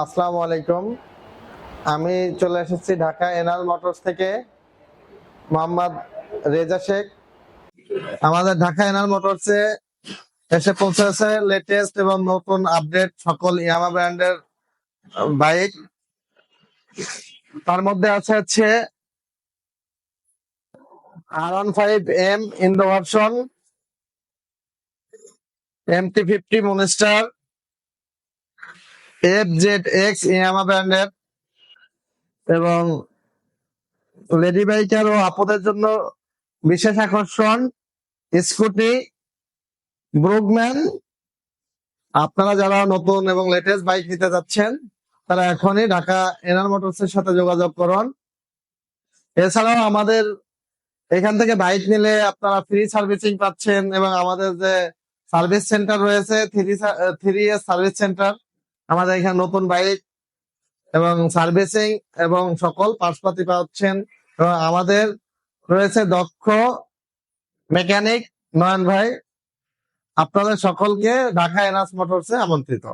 আসসালামু আলাইকুম। আমি চলে এসেছি ঢাকা এনাল মোটরস থেকে, মোহাম্মদ রেজা শেখ। আমাদের ঢাকা এনাল মোটরসে এসে পৌঁছেছে লেটেস্ট এবং নতুন আপডেট সকল ইয়ামা ব্র্যান্ডের বাইক। তার মধ্যে হচ্ছে R15M in the version, MT50 monster, FZX ইয়ামা ব্র্যান্ডের, এবং লেডি বাইকার ও আপুদের জন্য বিশেষ আকর্ষণ স্কুটি ব্রুগম্যান। আপনারা যারা নতুন এবং লেটেস্ট বাইক নিতে যাচ্ছেন তারা এখনই ঢাকা এনার মোটরস এর সাথে যোগাযোগ করুন। এছাড়াও আমাদের এখান থেকে বাইক নিলে আপনারা ফ্রি সার্ভিসিং পাচ্ছেন, এবং আমাদের যে সার্ভিস সেন্টার রয়েছে 3S সার্ভিস সেন্টার, আমাদের এখানে নতুন বাইক এবং সার্ভিসিং এবং সকল পার্টসপাতি পাচ্ছেন। এবং আমাদের রয়েছে দক্ষ মেকানিক নয়ন ভাই। আপনাদের সকলকে ঢাকা এনার্স মোটরসে আমন্ত্রিত।